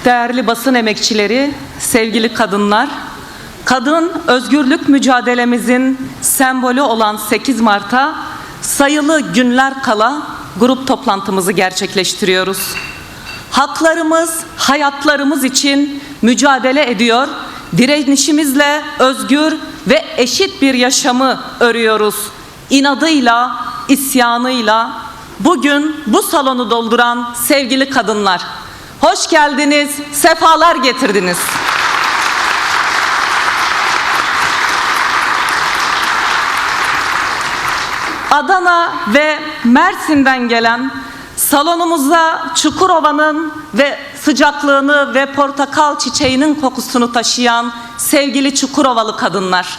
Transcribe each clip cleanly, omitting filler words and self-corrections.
değerli basın emekçileri, sevgili kadınlar, kadın özgürlük mücadelemizin sembolü olan 8 Mart'a sayılı günler kala grup toplantımızı gerçekleştiriyoruz. Haklarımız, hayatlarımız için mücadele ediyor, direnişimizle özgür ve eşit bir yaşamı örüyoruz. İnadıyla, isyanıyla bugün bu salonu dolduran sevgili kadınlar, hoş geldiniz, sefalar getirdiniz. Adana ve Mersin'den gelen, salonumuza Çukurova'nın ve sıcaklığını ve portakal çiçeğinin kokusunu taşıyan sevgili Çukurovalı kadınlar,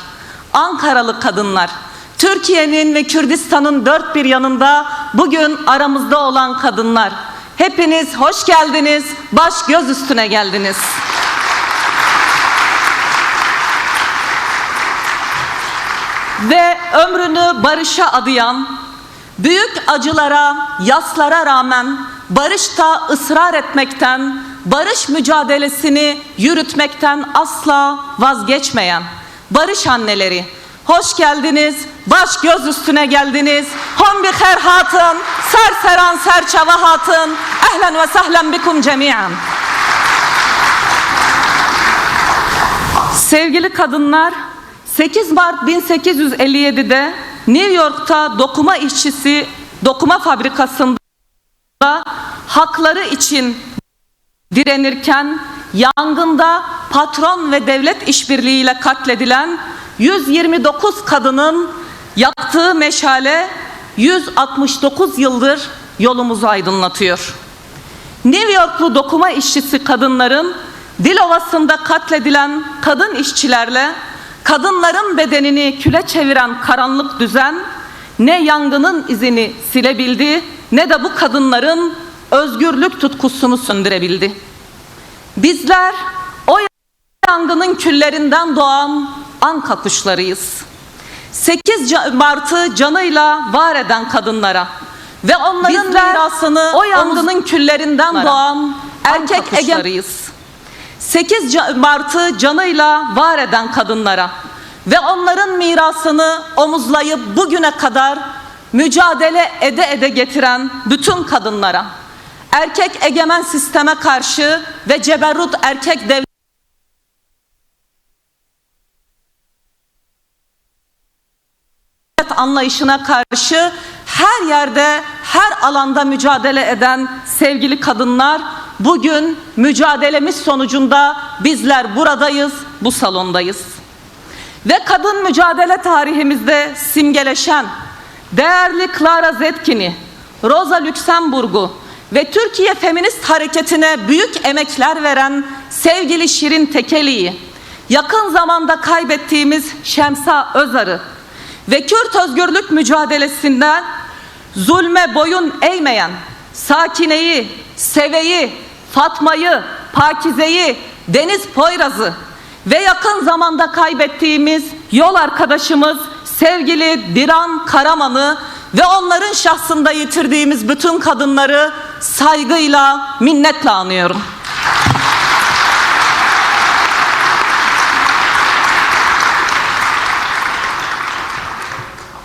Ankaralı kadınlar, Türkiye'nin ve Kürdistan'ın dört bir yanında bugün aramızda olan kadınlar, hepiniz hoş geldiniz, baş göz üstüne geldiniz. Ve ömrünü barışa adayan, büyük acılara, yaslara rağmen barışta ısrar etmekten, barış mücadelesini yürütmekten asla vazgeçmeyen barış anneleri, hoş geldiniz, baş göz üstüne geldiniz. Hom bi khair hatın, serseran serçava hatın, ehlen ve sehlen bikum cemiyen. Sevgili kadınlar, 8 Mart 1857'de New York'ta dokuma işçisi dokuma fabrikasında hakları için direnirken yangında patron ve devlet işbirliğiyle katledilen 129 kadının yaktığı meşale 169 yıldır yolumuzu aydınlatıyor. New Yorklu dokuma işçisi kadınların Dilovası'nda katledilen kadın işçilerle kadınların bedenini küle çeviren karanlık düzen ne yangının izini silebildi ne de bu kadınların özgürlük tutkusunu söndürebildi. Bizler o yangının küllerinden doğan anka kuşlarıyız. 8 Mart'ı canıyla var eden kadınlara ve onların mirasını o yangının küllerinden doğan erkek egemenleriyiz. 8 Mart'ı canıyla var eden kadınlara ve onların mirasını omuzlayıp bugüne kadar mücadele ede getiren bütün kadınlara, erkek egemen sisteme karşı ve ceberrut erkek devlet anlayışına karşı her yerde, her alanda mücadele eden sevgili kadınlar, bugün mücadelemiz sonucunda bizler buradayız, bu salondayız. Ve kadın mücadele tarihimizde simgeleşen değerli Clara Zetkin'i, Rosa Luxemburg'u ve Türkiye Feminist Hareketi'ne büyük emekler veren sevgili Şirin Tekeli'yi, yakın zamanda kaybettiğimiz Şemsa Özar'ı ve Kürt özgürlük mücadelesinden zulme boyun eğmeyen Sakine'yi, Seve'yi, Fatma'yı, Pakize'yi, Deniz Poyraz'ı ve yakın zamanda kaybettiğimiz yol arkadaşımız sevgili Diran Karaman'ı ve onların şahsında yitirdiğimiz bütün kadınları saygıyla, minnetle anıyorum.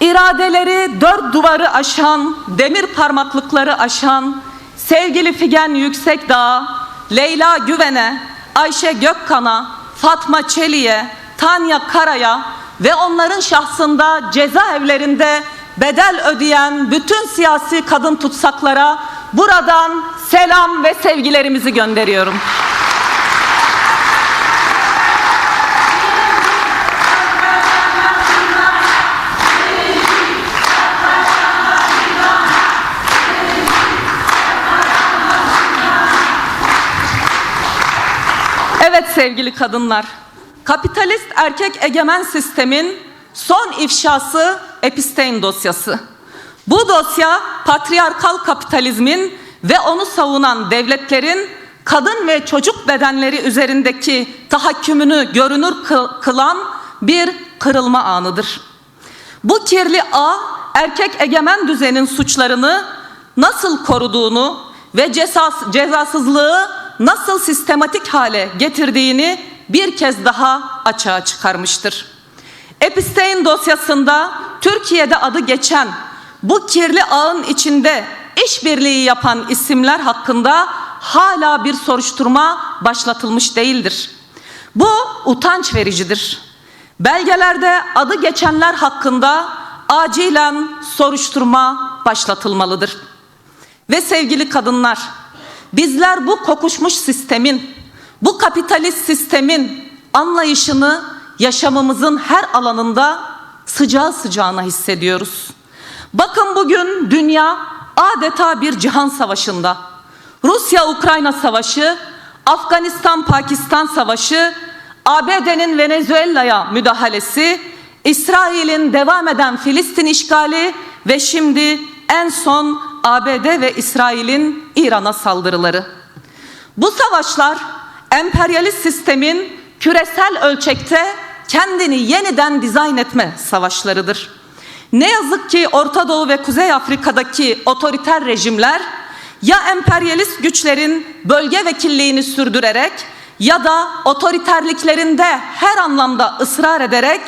İradeleri dört duvarı aşan, demir parmaklıkları aşan sevgili Figen Yüksekdağ, Leyla Güven'e, Ayşe Gökkan'a, Fatma Çelik'e, Tanya Kara'ya ve onların şahsında cezaevlerinde bedel ödeyen bütün siyasi kadın tutsaklara buradan selam ve sevgilerimizi gönderiyorum. Evet sevgili kadınlar, kapitalist erkek egemen sistemin son ifşası Epstein dosyası. Bu dosya patriarkal kapitalizmin ve onu savunan devletlerin kadın ve çocuk bedenleri üzerindeki tahakkümünü görünür kılan bir kırılma anıdır. Bu kirli ağ erkek egemen düzenin suçlarını nasıl koruduğunu ve cezasızlığı nasıl sistematik hale getirdiğini bir kez daha açığa çıkarmıştır. Epstein dosyasında Türkiye'de adı geçen bu kirli ağın içinde işbirliği yapan isimler hakkında hala bir soruşturma başlatılmış değildir. Bu utanç vericidir. Belgelerde adı geçenler hakkında acilen soruşturma başlatılmalıdır. Ve sevgili kadınlar, bizler bu kokuşmuş sistemin, bu kapitalist sistemin anlayışını yaşamımızın her alanında sıcağı sıcağına hissediyoruz. Bakın bugün dünya adeta bir cihan savaşında. Rusya-Ukrayna savaşı, Afganistan-Pakistan savaşı, ABD'nin Venezuela'ya müdahalesi, İsrail'in devam eden Filistin işgali ve şimdi en son ABD ve İsrail'in İran'a saldırıları. Bu savaşlar emperyalist sistemin küresel ölçekte kendini yeniden dizayn etme savaşlarıdır. Ne yazık ki Orta Doğu ve Kuzey Afrika'daki otoriter rejimler ya emperyalist güçlerin bölge vekilliğini sürdürerek ya da otoriterliklerinde her anlamda ısrar ederek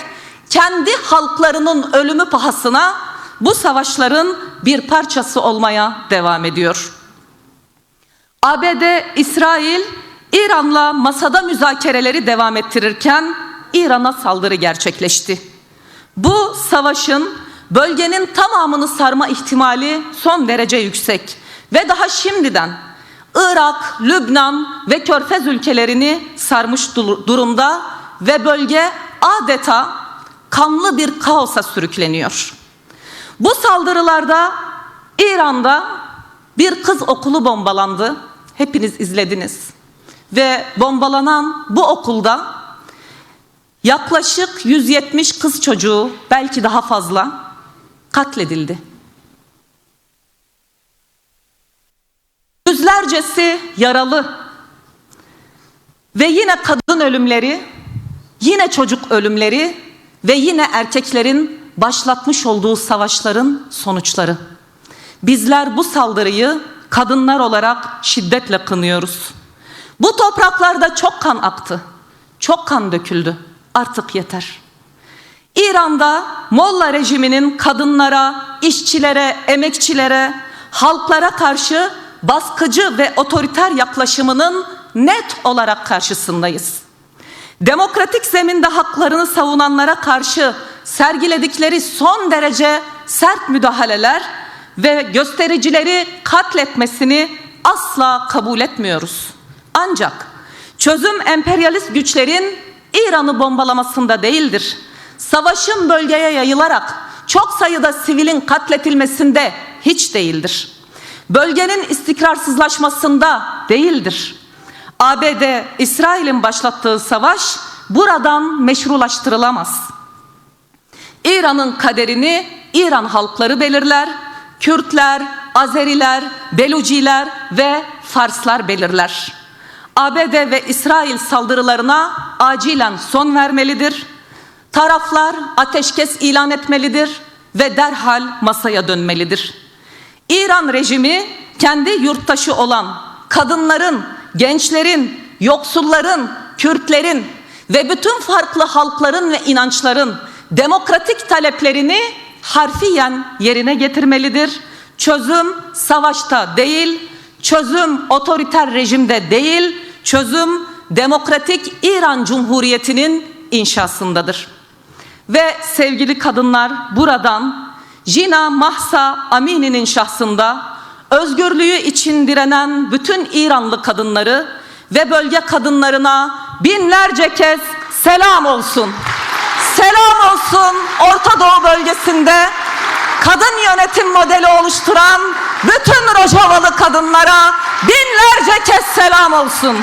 kendi halklarının ölümü pahasına bu savaşların bir parçası olmaya devam ediyor. ABD, İsrail, İran'la masada müzakereleri devam ettirirken İran'a saldırı gerçekleşti. Bu savaşın bölgenin tamamını sarma ihtimali son derece yüksek ve daha şimdiden Irak, Lübnan ve Körfez ülkelerini sarmış durumda ve bölge adeta kanlı bir kaosa sürükleniyor. Bu saldırılarda İran'da bir kız okulu bombalandı. Hepiniz izlediniz. Ve bombalanan bu okulda yaklaşık 170 kız çocuğu, belki daha fazla katledildi. Yüzlercesi yaralı ve yine kadın ölümleri, yine çocuk ölümleri ve yine erkeklerin başlatmış olduğu savaşların sonuçları. Bizler bu saldırıyı kadınlar olarak şiddetle kınıyoruz. Bu topraklarda çok kan aktı, çok kan döküldü. Artık yeter. İran'da Molla rejiminin kadınlara, işçilere, emekçilere, halklara karşı baskıcı ve otoriter yaklaşımının net olarak karşısındayız. Demokratik zeminde haklarını savunanlara karşı sergiledikleri son derece sert müdahaleler ve göstericileri katletmesini asla kabul etmiyoruz. Ancak çözüm emperyalist güçlerin İran'ı bombalamasında değildir. Savaşın bölgeye yayılarak çok sayıda sivilin katletilmesinde hiç değildir. Bölgenin istikrarsızlaşmasında değildir. ABD, İsrail'in başlattığı savaş buradan meşrulaştırılamaz. İran'ın kaderini İran halkları belirler, Kürtler, Azeriler, Beluciler ve Farslar belirler. ABD ve İsrail saldırılarına acilen son vermelidir. Taraflar ateşkes ilan etmelidir ve derhal masaya dönmelidir. İran rejimi kendi yurttaşı olan kadınların, gençlerin, yoksulların, Kürtlerin ve bütün farklı halkların ve inançların demokratik taleplerini harfiyen yerine getirmelidir. Çözüm savaşta değil, çözüm otoriter rejimde değil, çözüm demokratik İran Cumhuriyeti'nin inşasındadır. Ve sevgili kadınlar, buradan Jina Mahsa Amini'nin şahsında özgürlüğü için direnen bütün İranlı kadınları ve bölge kadınlarına binlerce kez selam olsun. Selam olsun Orta Doğu bölgesinde kadın yönetim modeli oluşturan bütün Rojavalı kadınlara binlerce kez selam olsun.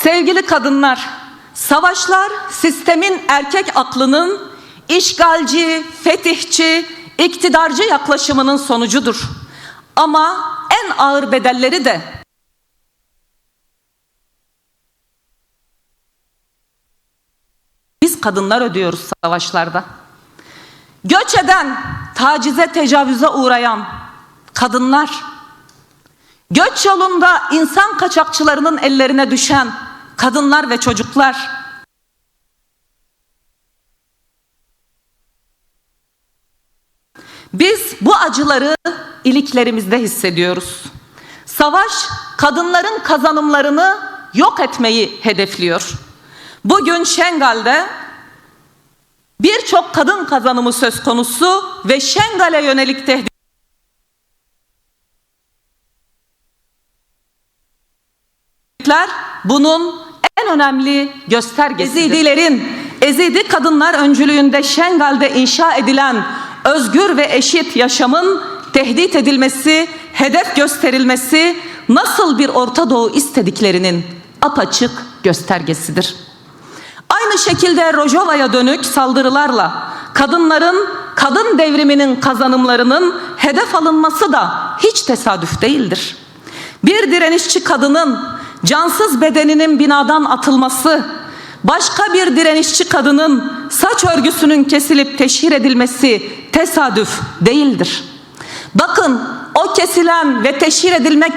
Sevgili kadınlar, savaşlar sistemin erkek aklının işgalci, fetihçi, iktidarcı yaklaşımının sonucudur. Ama en ağır bedelleri de biz kadınlar ödüyoruz savaşlarda. Göç eden, tacize, tecavüze uğrayan kadınlar, göç yolunda insan kaçakçılarının ellerine düşen kadınlar ve çocuklar, biz bu acıları iliklerimizde hissediyoruz. Savaş, kadınların kazanımlarını yok etmeyi hedefliyor. Bugün Şengal'de birçok kadın kazanımı söz konusu ve Şengal'e yönelik tehditler bunun en önemli göstergesidir. Ezidi kadınlar öncülüğünde Şengal'de inşa edilen özgür ve eşit yaşamın tehdit edilmesi, hedef gösterilmesi nasıl bir Orta Doğu istediklerinin apaçık göstergesidir. Aynı şekilde Rojava'ya dönük saldırılarla kadınların, kadın devriminin kazanımlarının hedef alınması da hiç tesadüf değildir. Bir direnişçi kadının cansız bedeninin binadan atılması, başka bir direnişçi kadının saç örgüsünün kesilip teşhir edilmesi tesadüf değildir. Bakın, o kesilen ve teşhir edilmek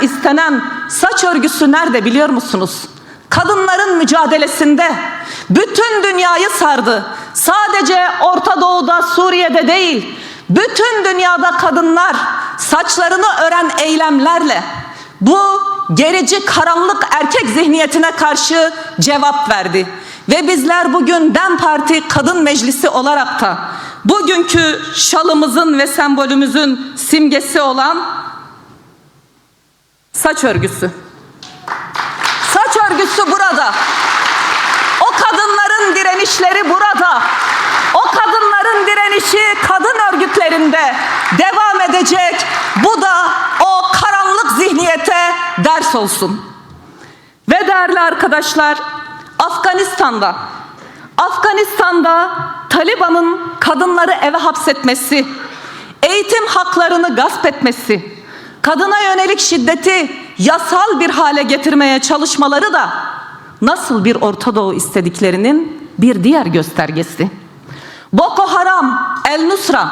istenen saç örgüsü nerede biliyor musunuz? Kadınların mücadelesinde bütün dünyayı sardı. Sadece Orta Doğu'da, Suriye'de değil, bütün dünyada kadınlar saçlarını ören eylemlerle bu gerici, karanlık erkek zihniyetine karşı cevap verdi. Ve bizler bugün DEM Parti Kadın Meclisi olarak da bugünkü şalımızın ve sembolümüzün simgesi olan saç örgüsü. Saç örgüsü burada. O kadınların direnişleri burada. O kadınların direnişi kadın örgütlerinde devam edecek. Bu da o karanlık zihniyete ders olsun. Ve değerli arkadaşlar, Afganistan'da Taliban'ın kadınları eve hapsetmesi, eğitim haklarını gasp etmesi, kadına yönelik şiddeti yasal bir hale getirmeye çalışmaları da nasıl bir Orta Doğu istediklerinin bir diğer göstergesi. Boko Haram, El-Nusra,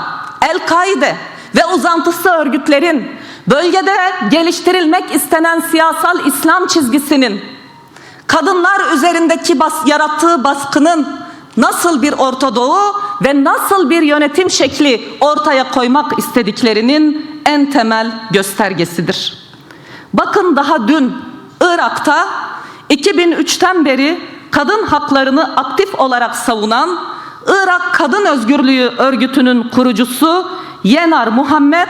El-Kaide ve uzantısı örgütlerin bölgede geliştirilmek istenen siyasal İslam çizgisinin kadınlar üzerindeki yarattığı baskının nasıl bir Orta Doğu ve nasıl bir yönetim şekli ortaya koymak istediklerinin en temel göstergesidir. Bakın, daha dün Irak'ta 2003'ten beri kadın haklarını aktif olarak savunan Irak Kadın Özgürlüğü Örgütü'nün kurucusu Yenar Muhammed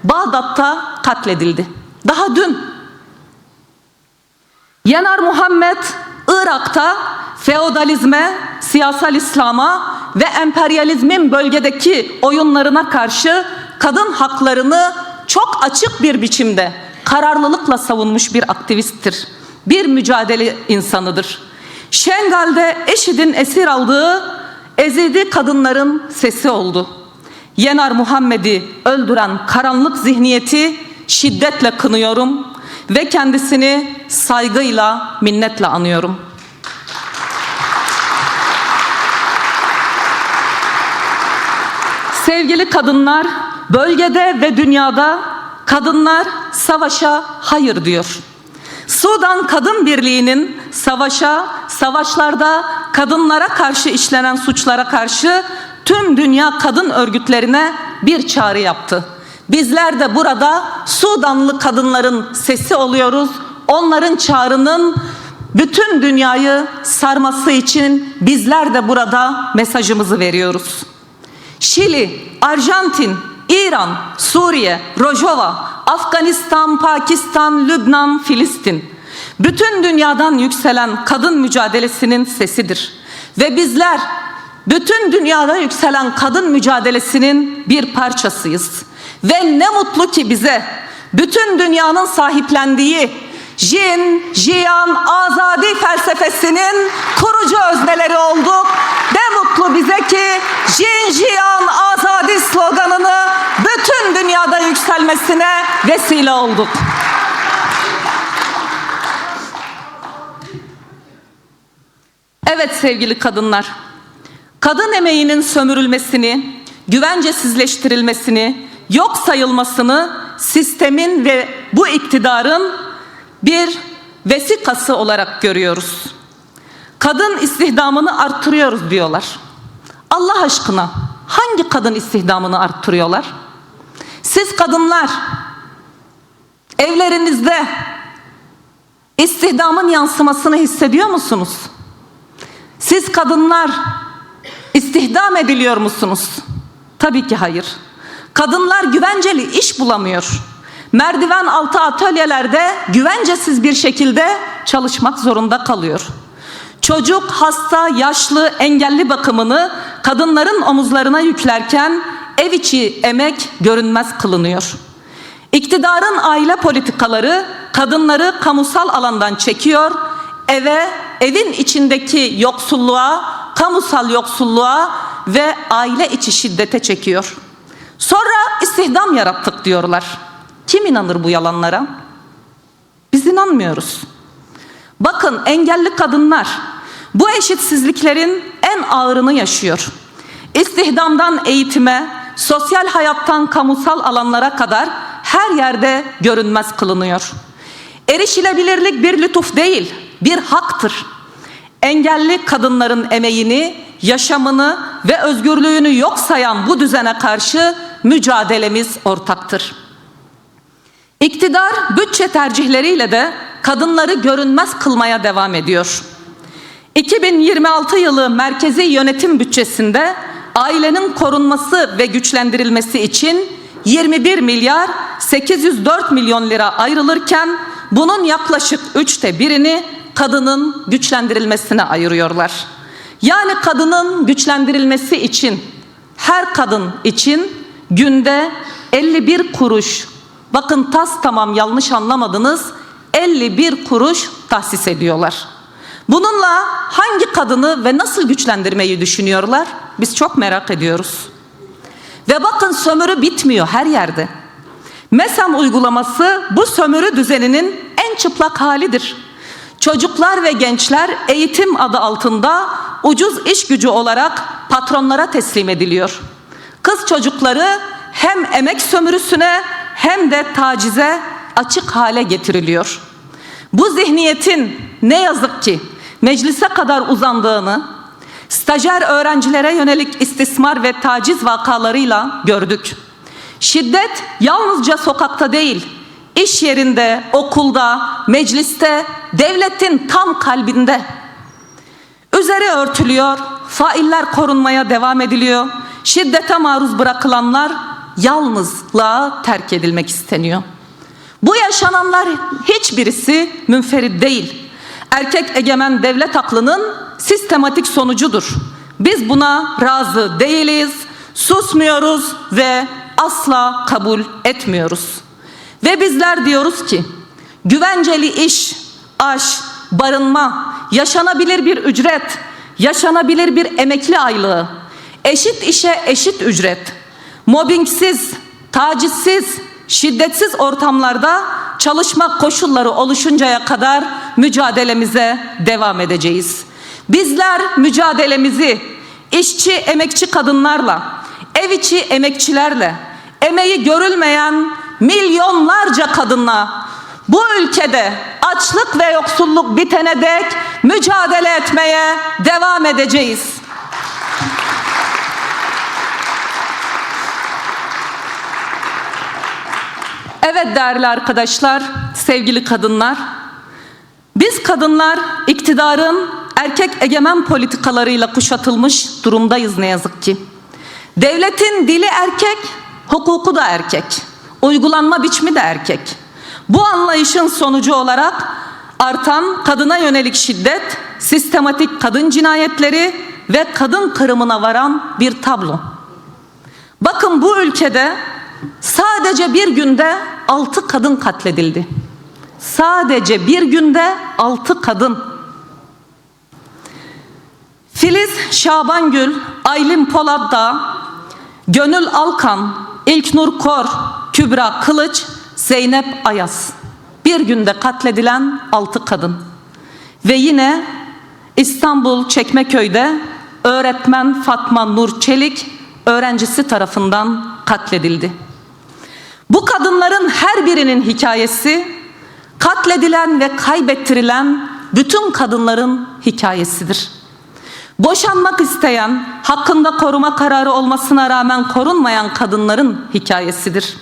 Bağdat'ta katledildi. Daha dün Yenar Muhammed Irak'ta feodalizme, siyasal İslam'a ve emperyalizmin bölgedeki oyunlarına karşı kadın haklarını çok açık bir biçimde kararlılıkla savunmuş bir aktivisttir. Bir mücadele insanıdır. Şengal'de IŞİD'in esir aldığı Ezidi kadınların sesi oldu. Yenar Muhammed'i öldüren karanlık zihniyeti şiddetle kınıyorum ve kendisini saygıyla, minnetle anıyorum. Sevgili kadınlar, bölgede ve dünyada kadınlar savaşa hayır diyor. Sudan Kadın Birliği'nin savaşlarda kadınlara karşı işlenen suçlara karşı tüm dünya kadın örgütlerine bir çağrı yaptı. Bizler de burada Sudanlı kadınların sesi oluyoruz. Onların çağrının bütün dünyayı sarması için bizler de burada mesajımızı veriyoruz. Şili, Arjantin, İran, Suriye, Rojava, Afganistan, Pakistan, Lübnan, Filistin. Bütün dünyadan yükselen kadın mücadelesinin sesidir. Ve bizler bütün dünyada yükselen kadın mücadelesinin bir parçasıyız. Ve ne mutlu ki bize bütün dünyanın sahiplendiği Jin, Jiyan, Azadi felsefesinin kurucu özneleri olduk. Ne mutlu bize ki Jin, Jiyan, Azadi sloganını bütün dünyada yükselmesine vesile olduk. Evet sevgili kadınlar, kadın emeğinin sömürülmesini, güvencesizleştirilmesini, yok sayılmasını sistemin ve bu iktidarın bir vesikası olarak görüyoruz. Kadın istihdamını arttırıyoruz diyorlar. Allah aşkına hangi kadın istihdamını arttırıyorlar? Siz kadınlar evlerinizde istihdamın yansımasını hissediyor musunuz? Siz kadınlar istihdam ediliyor musunuz? Tabii ki hayır. Kadınlar güvenceli iş bulamıyor. Merdiven altı atölyelerde güvencesiz bir şekilde çalışmak zorunda kalıyor. Çocuk, hasta, yaşlı, engelli bakımını kadınların omuzlarına yüklerken ev içi emek görünmez kılınıyor. İktidarın aile politikaları kadınları kamusal alandan çekiyor, evin içindeki yoksulluğa, kamusal yoksulluğa ve aile içi şiddete çekiyor. Sonra istihdam yarattık diyorlar. Kim inanır bu yalanlara? Biz inanmıyoruz. Bakın engelli kadınlar bu eşitsizliklerin en ağırını yaşıyor. İstihdamdan eğitime, sosyal hayattan kamusal alanlara kadar her yerde görünmez kılınıyor. Erişilebilirlik bir lütuf değil, bir haktır. Engelli kadınların emeğini, yaşamını ve özgürlüğünü yok sayan bu düzene karşı mücadelemiz ortaktır. İktidar bütçe tercihleriyle de kadınları görünmez kılmaya devam ediyor. 2026 yılı merkezi yönetim bütçesinde ailenin korunması ve güçlendirilmesi için 21 milyar 804 milyon lira ayrılırken bunun yaklaşık 1/3'ünü kadının güçlendirilmesine ayırıyorlar. Yani kadının güçlendirilmesi için her kadın için günde 51 kuruş, bakın tamam yanlış anlamadınız, 51 kuruş tahsis ediyorlar. Bununla hangi kadını ve nasıl güçlendirmeyi düşünüyorlar? Biz çok merak ediyoruz. Ve bakın sömürü bitmiyor her yerde. MESAM uygulaması bu sömürü düzeninin en çıplak halidir. Çocuklar ve gençler eğitim adı altında ucuz iş gücü olarak patronlara teslim ediliyor. Kız çocukları hem emek sömürüsüne hem de tacize açık hale getiriliyor. Bu zihniyetin ne yazık ki meclise kadar uzandığını, stajyer öğrencilere yönelik istismar ve taciz vakalarıyla gördük. Şiddet yalnızca sokakta değil, iş yerinde, okulda, mecliste, devletin tam kalbinde. Üzeri örtülüyor, failler korunmaya devam ediliyor, şiddete maruz bırakılanlar yalnızlığa terk edilmek isteniyor. Bu yaşananlar hiçbirisi münferit değil. Erkek egemen devlet aklının sistematik sonucudur. Biz buna razı değiliz, susmuyoruz ve asla kabul etmiyoruz. Ve bizler diyoruz ki güvenceli iş, aş, barınma, yaşanabilir bir ücret, yaşanabilir bir emekli aylığı, eşit işe eşit ücret, mobbingsiz, tacizsiz, şiddetsiz ortamlarda çalışma koşulları oluşuncaya kadar mücadelemize devam edeceğiz. Bizler mücadelemizi işçi, emekçi kadınlarla, ev içi emekçilerle, emeği görülmeyen milyonlarca kadınla bu ülkede açlık ve yoksulluk bitene dek mücadele etmeye devam edeceğiz. Evet değerli arkadaşlar, sevgili kadınlar, biz kadınlar iktidarın erkek egemen politikalarıyla kuşatılmış durumdayız ne yazık ki. Devletin dili erkek, hukuku da erkek, uygulanma biçimi de erkek. Bu anlayışın sonucu olarak artan kadına yönelik şiddet, sistematik kadın cinayetleri ve kadın kırımına varan bir tablo. Bakın bu ülkede sadece bir günde 6 kadın katledildi. Sadece bir günde 6 kadın. Filiz Şabangül, Aylin Polat'da, Gönül Alkan, İlknur Kor, Kübra Kılıç, Zeynep Ayaz. Bir günde katledilen 6 kadın. Ve yine İstanbul Çekmeköy'de öğretmen Fatma Nur Çelik öğrencisi tarafından katledildi. Bu kadınların her birinin hikayesi katledilen ve kaybettirilen bütün kadınların hikayesidir. Boşanmak isteyen, hakkında koruma kararı olmasına rağmen korunmayan kadınların hikayesidir.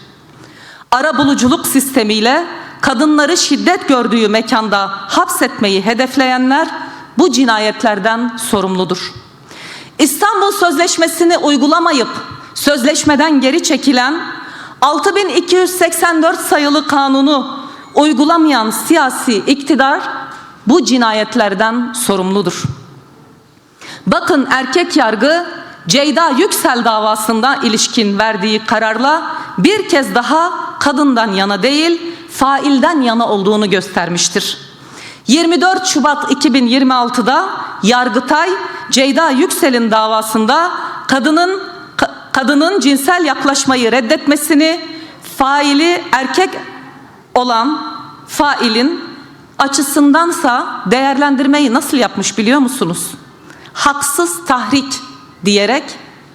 Arabuluculuk sistemiyle kadınları şiddet gördüğü mekanda hapsetmeyi hedefleyenler bu cinayetlerden sorumludur. İstanbul Sözleşmesi'ni uygulamayıp sözleşmeden geri çekilen, 6284 sayılı kanunu uygulamayan siyasi iktidar bu cinayetlerden sorumludur. Bakın, erkek yargı Ceyda Yüksel davasında ilişkin verdiği kararla bir kez daha kadından yana değil, failden yana olduğunu göstermiştir. 24 Şubat 2026'da Yargıtay, Ceyda Yüksel'in davasında kadının cinsel yaklaşmayı reddetmesini, faili erkek olan failin açısındansa değerlendirmeyi nasıl yapmış biliyor musunuz? Haksız tahrik diyerek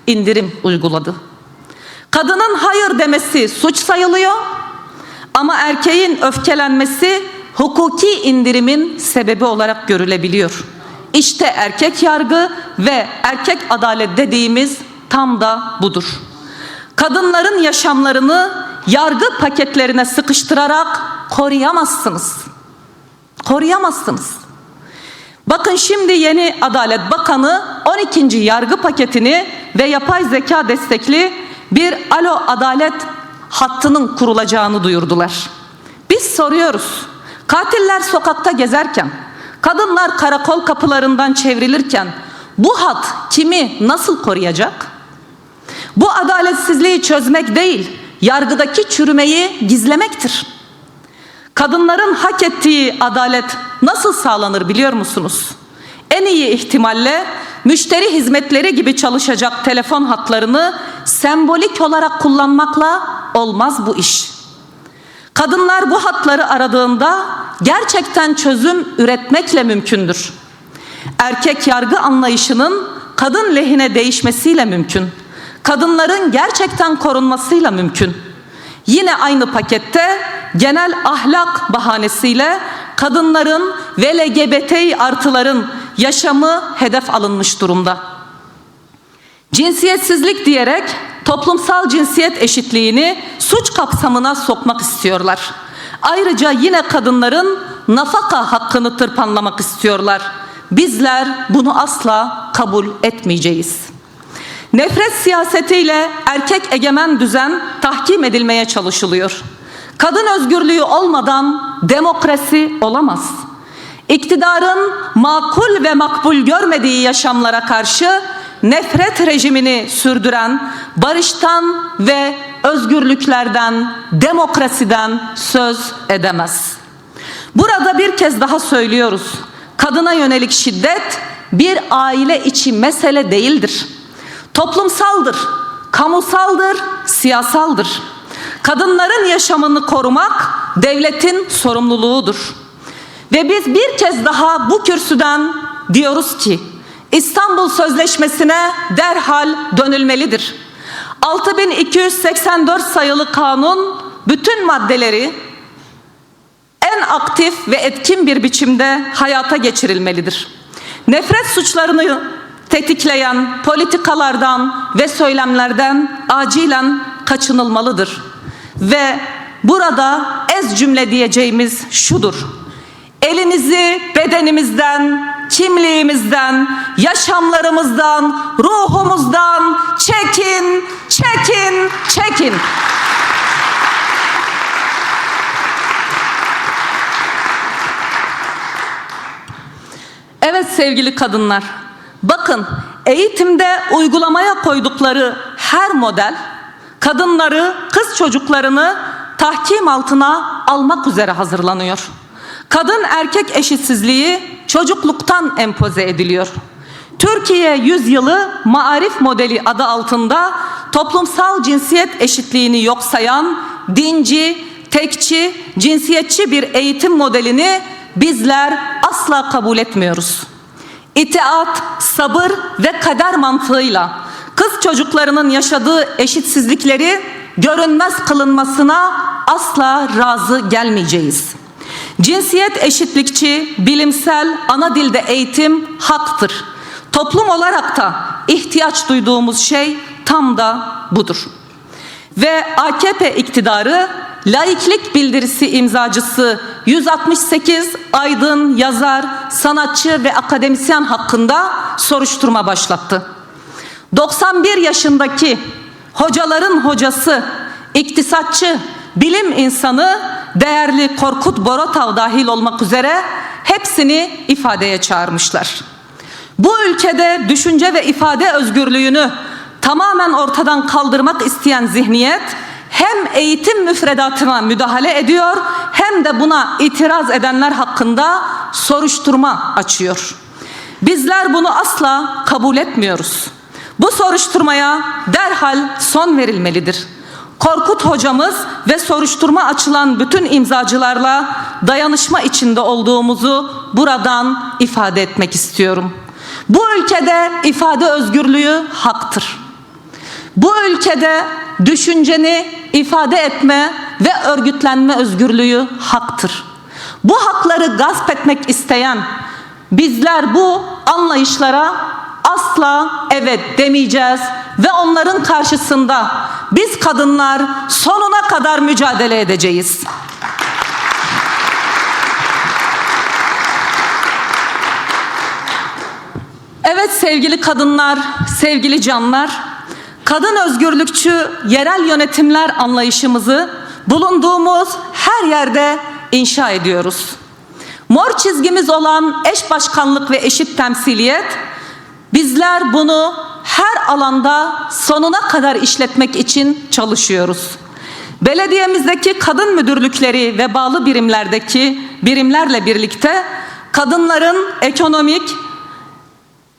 indirim uyguladı. Kadının hayır demesi suç sayılıyor ama erkeğin öfkelenmesi hukuki indirimin sebebi olarak görülebiliyor. İşte erkek yargı ve erkek adalet dediğimiz tam da budur. Kadınların yaşamlarını yargı paketlerine sıkıştırarak koruyamazsınız. Koruyamazsınız. Bakın, şimdi yeni Adalet Bakanı 12. yargı paketini ve yapay zeka destekli bir Alo Adalet hattının kurulacağını duyurdular. Biz soruyoruz, katiller sokakta gezerken, kadınlar karakol kapılarından çevrilirken bu hat kimi nasıl koruyacak? Bu adaletsizliği çözmek değil, yargıdaki çürümeyi gizlemektir. Kadınların hak ettiği adalet nasıl sağlanır biliyor musunuz? En iyi ihtimalle müşteri hizmetleri gibi çalışacak telefon hatlarını sembolik olarak kullanmakla olmaz bu iş. Kadınlar bu hatları aradığında gerçekten çözüm üretmekle mümkündür. Erkek yargı anlayışının kadın lehine değişmesiyle mümkün. Kadınların gerçekten korunmasıyla mümkün. Yine aynı pakette genel ahlak bahanesiyle kadınların ve LGBT artıların yaşamı hedef alınmış durumda. Cinsiyetsizlik diyerek toplumsal cinsiyet eşitliğini suç kapsamına sokmak istiyorlar. Ayrıca yine kadınların nafaka hakkını tırpanlamak istiyorlar. Bizler bunu asla kabul etmeyeceğiz. Nefret siyasetiyle erkek egemen düzen tahkim edilmeye çalışılıyor. Kadın özgürlüğü olmadan demokrasi olamaz. İktidarın makul ve makbul görmediği yaşamlara karşı nefret rejimini sürdüren barıştan ve özgürlüklerden, demokrasiden söz edemez. Burada bir kez daha söylüyoruz. Kadına yönelik şiddet bir aile içi mesele değildir. Toplumsaldır, kamusaldır, siyasaldır. Kadınların yaşamını korumak devletin sorumluluğudur. Ve biz bir kez daha bu kürsüden diyoruz ki İstanbul Sözleşmesi'ne derhal dönülmelidir. 6284 sayılı kanun bütün maddeleri en aktif ve etkin bir biçimde hayata geçirilmelidir. Nefret suçlarını tetikleyen politikalardan ve söylemlerden acilen kaçınılmalıdır. Ve burada ez cümle diyeceğimiz şudur: elinizi bedenimizden, kimliğimizden, yaşamlarımızdan, ruhumuzdan çekin, çekin, çekin. Evet sevgili kadınlar, bakın, eğitimde uygulamaya koydukları her model kadınları, kız çocuklarını tahkim altına almak üzere hazırlanıyor. Kadın erkek eşitsizliği çocukluktan empoze ediliyor. Türkiye Yüzyılı Maarif Modeli adı altında toplumsal cinsiyet eşitliğini yok sayan, dinci, tekçi, cinsiyetçi bir eğitim modelini bizler asla kabul etmiyoruz. İtaat, sabır ve kader mantığıyla kız çocuklarının yaşadığı eşitsizlikleri görünmez kılınmasına asla razı gelmeyeceğiz. Cinsiyet eşitlikçi, bilimsel, ana dilde eğitim haktır. Toplum olarak da ihtiyaç duyduğumuz şey tam da budur. Ve AKP iktidarı laiklik bildirisi imzacısı 168 aydın, yazar, sanatçı ve akademisyen hakkında soruşturma başlattı. 91 yaşındaki hocaların hocası, iktisatçı, bilim insanı değerli Korkut Boratav dahil olmak üzere hepsini ifadeye çağırmışlar. Bu ülkede düşünce ve ifade özgürlüğünü tamamen ortadan kaldırmak isteyen zihniyet hem eğitim müfredatına müdahale ediyor hem de buna itiraz edenler hakkında soruşturma açıyor. Bizler bunu asla kabul etmiyoruz. Bu soruşturmaya derhal son verilmelidir. Korkut hocamız ve soruşturma açılan bütün imzacılarla dayanışma içinde olduğumuzu buradan ifade etmek istiyorum. Bu ülkede ifade özgürlüğü haktır. Bu ülkede düşünceni ifade etme ve örgütlenme özgürlüğü haktır. Bu hakları gasp etmek isteyen bizler bu anlayışlara asla evet demeyeceğiz ve onların karşısında biz kadınlar sonuna kadar mücadele edeceğiz. Evet sevgili kadınlar, sevgili canlar, kadın özgürlükçü yerel yönetimler anlayışımızı bulunduğumuz her yerde inşa ediyoruz. Mor çizgimiz olan eş başkanlık ve eşit temsiliyet, bizler bunu her alanda sonuna kadar işletmek için çalışıyoruz. Belediyemizdeki kadın müdürlükleri ve bağlı birimlerdeki birimlerle birlikte kadınların ekonomik,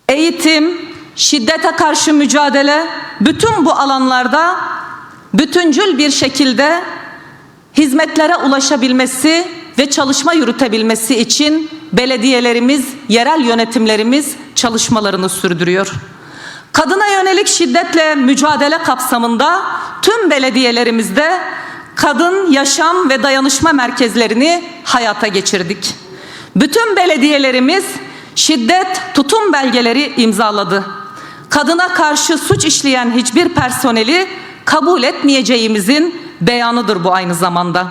eğitim, şiddete karşı mücadele, bütün bu alanlarda bütüncül bir şekilde hizmetlere ulaşabilmesi ve çalışma yürütebilmesi için belediyelerimiz, yerel yönetimlerimiz çalışmalarını sürdürüyor. Kadına yönelik şiddetle mücadele kapsamında tüm belediyelerimizde kadın yaşam ve dayanışma merkezlerini hayata geçirdik. Bütün belediyelerimiz şiddet tutum belgeleri imzaladı. Kadına karşı suç işleyen hiçbir personeli kabul etmeyeceğimizin beyanıdır bu aynı zamanda.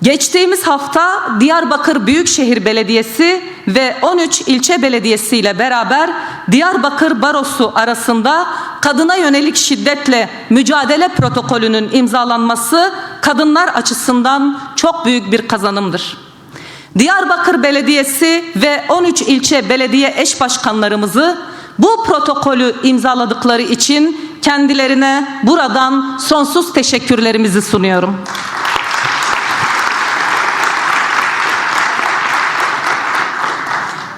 Geçtiğimiz hafta Diyarbakır Büyükşehir Belediyesi ve 13 ilçe belediyesi ile beraber Diyarbakır Barosu arasında kadına yönelik şiddetle mücadele protokolünün imzalanması kadınlar açısından çok büyük bir kazanımdır. Diyarbakır Belediyesi ve 13 ilçe belediye eş başkanlarımızı bu protokolü imzaladıkları için kendilerine buradan sonsuz teşekkürlerimizi sunuyorum.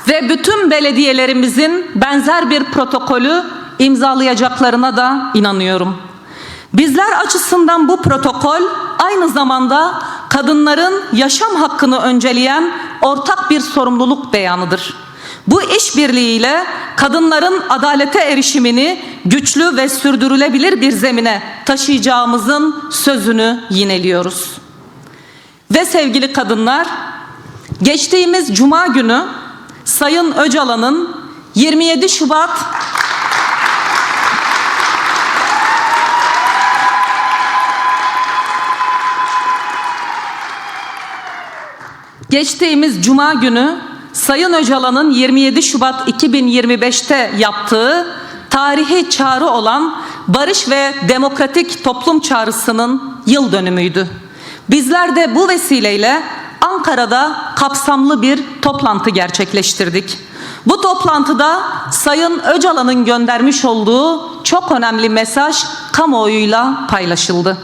Ve bütün belediyelerimizin benzer bir protokolü imzalayacaklarına da inanıyorum. Bizler açısından bu protokol aynı zamanda kadınların yaşam hakkını önceleyen ortak bir sorumluluk beyanıdır. Bu işbirliğiyle kadınların adalete erişimini güçlü ve sürdürülebilir bir zemine taşıyacağımızın sözünü yineliyoruz. Ve sevgili kadınlar, geçtiğimiz Cuma günü Sayın Öcalan'ın 27 Şubat Sayın Öcalan'ın 27 Şubat 2025'te yaptığı tarihi çağrı olan barış ve demokratik toplum çağrısının yıl dönümüydü. Bizler de bu vesileyle Ankara'da kapsamlı bir toplantı gerçekleştirdik. Bu toplantıda Sayın Öcalan'ın göndermiş olduğu çok önemli mesaj kamuoyuyla paylaşıldı.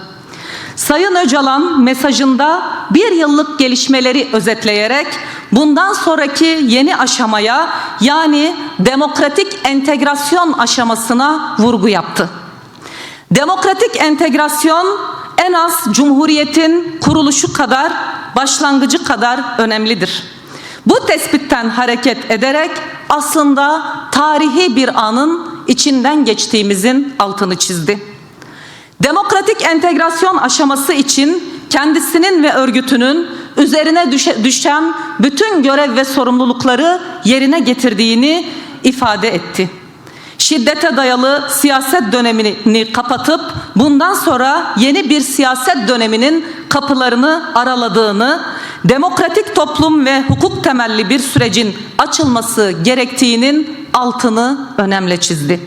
Sayın Öcalan mesajında bir yıllık gelişmeleri özetleyerek bundan sonraki yeni aşamaya, yani demokratik entegrasyon aşamasına vurgu yaptı. Demokratik entegrasyon en az Cumhuriyet'in kuruluşu kadar, başlangıcı kadar önemlidir. Bu tespitten hareket ederek aslında tarihi bir anın içinden geçtiğimizin altını çizdi. Demokratik entegrasyon aşaması için kendisinin ve örgütünün üzerine düşen bütün görev ve sorumlulukları yerine getirdiğini ifade etti. Şiddete dayalı siyaset dönemini kapatıp bundan sonra yeni bir siyaset döneminin kapılarını araladığını, demokratik toplum ve hukuk temelli bir sürecin açılması gerektiğinin altını önemli çizdi.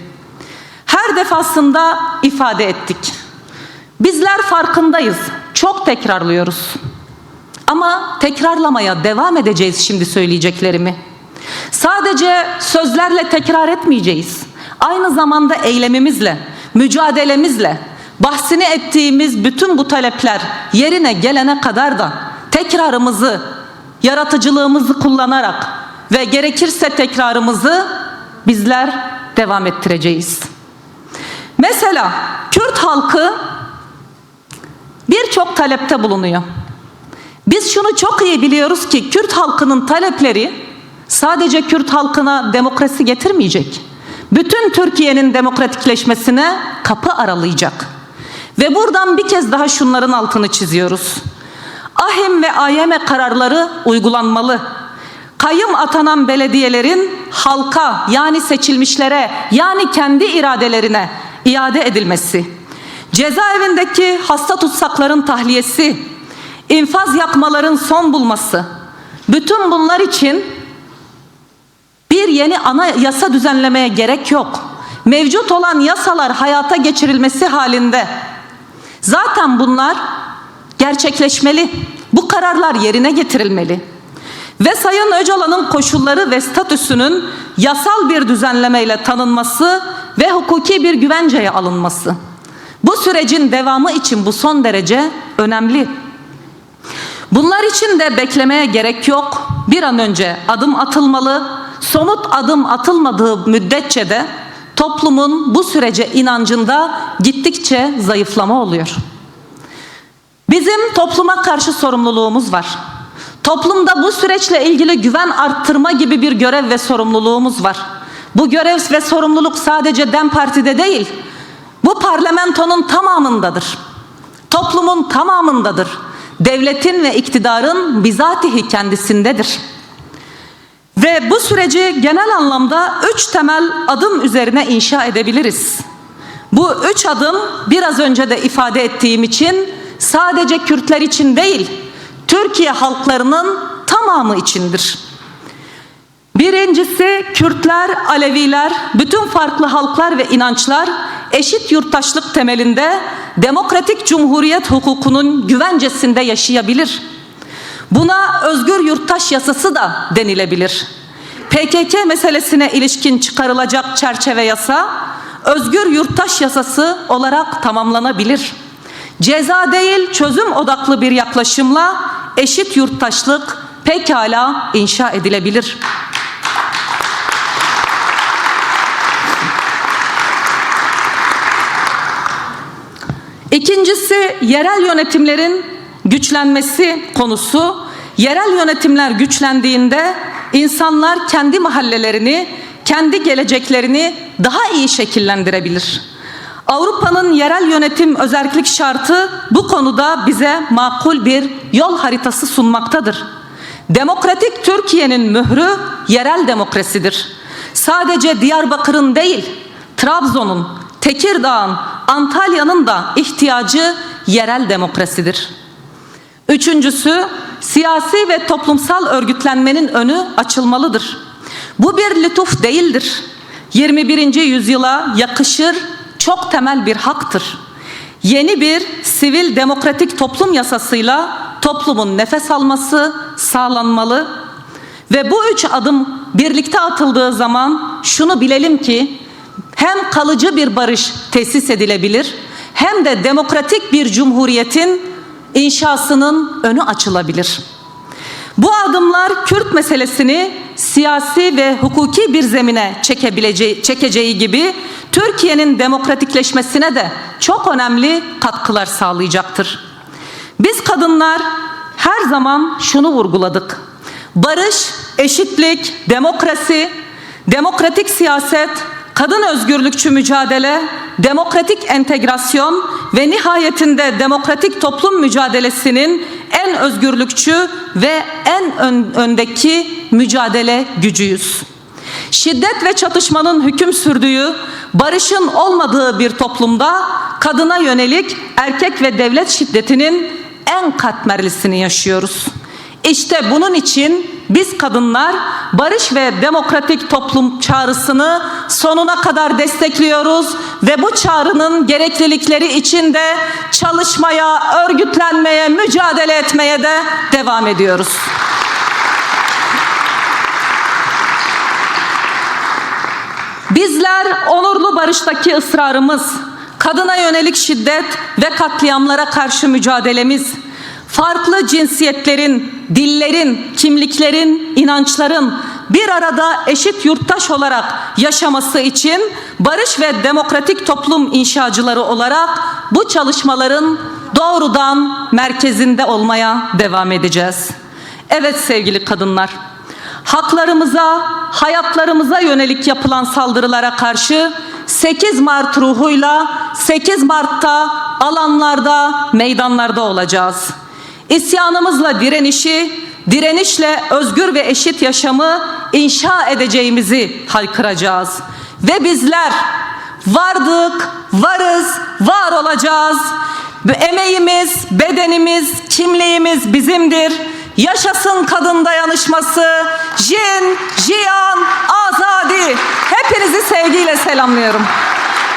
Her defasında ifade ettik. Bizler farkındayız, çok tekrarlıyoruz. Ama tekrarlamaya devam edeceğiz şimdi söyleyeceklerimi. Sadece sözlerle tekrar etmeyeceğiz. Aynı zamanda eylemimizle, mücadelemizle, bahsini ettiğimiz bütün bu talepler yerine gelene kadar da tekrarımızı, yaratıcılığımızı kullanarak ve gerekirse tekrarımızı bizler devam ettireceğiz. Mesela Kürt halkı birçok talepte bulunuyor. Biz şunu çok iyi biliyoruz ki Kürt halkının talepleri sadece Kürt halkına demokrasi getirmeyecek. Bütün Türkiye'nin demokratikleşmesine kapı aralayacak. Ve buradan bir kez daha şunların altını çiziyoruz. AHİM ve AYM kararları uygulanmalı. Kayyum atanan belediyelerin halka, yani seçilmişlere, yani kendi iradelerine iade edilmesi, cezaevindeki hasta tutsakların tahliyesi, infaz yakmaların son bulması, bütün bunlar için bir yeni anayasa düzenlemeye gerek yok. Mevcut olan yasalar hayata geçirilmesi halinde zaten bunlar gerçekleşmeli. Bu kararlar yerine getirilmeli. Ve Sayın Öcalan'ın koşulları ve statüsünün yasal bir düzenlemeyle tanınması ve hukuki bir güvenceye alınması. Bu sürecin devamı için bu son derece önemli. Bunlar için de beklemeye gerek yok. Bir an önce adım atılmalı. Somut adım atılmadığı müddetçe de toplumun bu sürece inancında gittikçe zayıflama oluyor. Bizim topluma karşı sorumluluğumuz var. Toplumda bu süreçle ilgili güven arttırma gibi bir görev ve sorumluluğumuz var. Bu görev ve sorumluluk sadece DEM Parti'de değil, bu parlamentonun tamamındadır. Toplumun tamamındadır. Devletin ve iktidarın bizatihi kendisindedir. Ve bu süreci genel anlamda 3 temel adım üzerine inşa edebiliriz. Bu 3 adım biraz önce de ifade ettiğim için sadece Kürtler için değil, Türkiye halklarının tamamı içindir. Birincisi, Kürtler, Aleviler, bütün farklı halklar ve inançlar eşit yurttaşlık temelinde demokratik cumhuriyet hukukunun güvencesinde yaşayabilir. Buna özgür yurttaş yasası da denilebilir. PKK meselesine ilişkin çıkarılacak çerçeve yasa, özgür yurttaş yasası olarak tamamlanabilir. Ceza değil, çözüm odaklı bir yaklaşımla eşit yurttaşlık pekala inşa edilebilir. İkincisi, yerel yönetimlerin güçlenmesi konusu. Yerel yönetimler güçlendiğinde insanlar kendi mahallelerini, kendi geleceklerini daha iyi şekillendirebilir. Avrupa'nın yerel yönetim özerklik şartı bu konuda bize makul bir yol haritası sunmaktadır. Demokratik Türkiye'nin mührü yerel demokrasidir. Sadece Diyarbakır'ın değil, Trabzon'un, Tekirdağ'ın, Antalya'nın da ihtiyacı yerel demokrasidir. Üçüncüsü, siyasi ve toplumsal örgütlenmenin önü açılmalıdır. Bu bir lütuf değildir. 21. yüzyıla yakışır çok temel bir haktır. Yeni bir sivil demokratik toplum yasasıyla toplumun nefes alması sağlanmalı. Ve bu 3 adım birlikte atıldığı zaman şunu bilelim ki hem kalıcı bir barış tesis edilebilir, hem hem de demokratik bir cumhuriyetin inşasının önü açılabilir. Bu adımlar Kürt meselesini siyasi ve hukuki bir zemine çekeceği gibi Türkiye'nin demokratikleşmesine de çok önemli katkılar sağlayacaktır. Biz kadınlar her zaman şunu vurguladık: barış, eşitlik, demokrasi, demokratik siyaset, kadın özgürlükçü mücadele, demokratik entegrasyon ve nihayetinde demokratik toplum mücadelesinin en özgürlükçü ve en öndeki mücadele gücüyüz. Şiddet ve çatışmanın hüküm sürdüğü, barışın olmadığı bir toplumda kadına yönelik erkek ve devlet şiddetinin en katmerlisini yaşıyoruz. İşte bunun için biz kadınlar barış ve demokratik toplum çağrısını sonuna kadar destekliyoruz ve bu çağrının gereklilikleri için de çalışmaya, örgütlenmeye, mücadele etmeye de devam ediyoruz. Bizler onurlu barıştaki ısrarımız, kadına yönelik şiddet ve katliamlara karşı mücadelemiz, farklı cinsiyetlerin, dillerin, kimliklerin, inançların bir arada eşit yurttaş olarak yaşaması için barış ve demokratik toplum inşacıları olarak bu çalışmaların doğrudan merkezinde olmaya devam edeceğiz. Evet sevgili kadınlar, haklarımıza, hayatlarımıza yönelik yapılan saldırılara karşı 8 Mart ruhuyla 8 Mart'ta alanlarda, meydanlarda olacağız. İsyanımızla direnişle özgür ve eşit yaşamı inşa edeceğimizi haykıracağız. Ve bizler vardık, varız, var olacağız. Emeğimiz, bedenimiz, kimliğimiz bizimdir. Yaşasın kadın dayanışması, Jin, Jiyan, Azadi. Hepinizi sevgiyle selamlıyorum.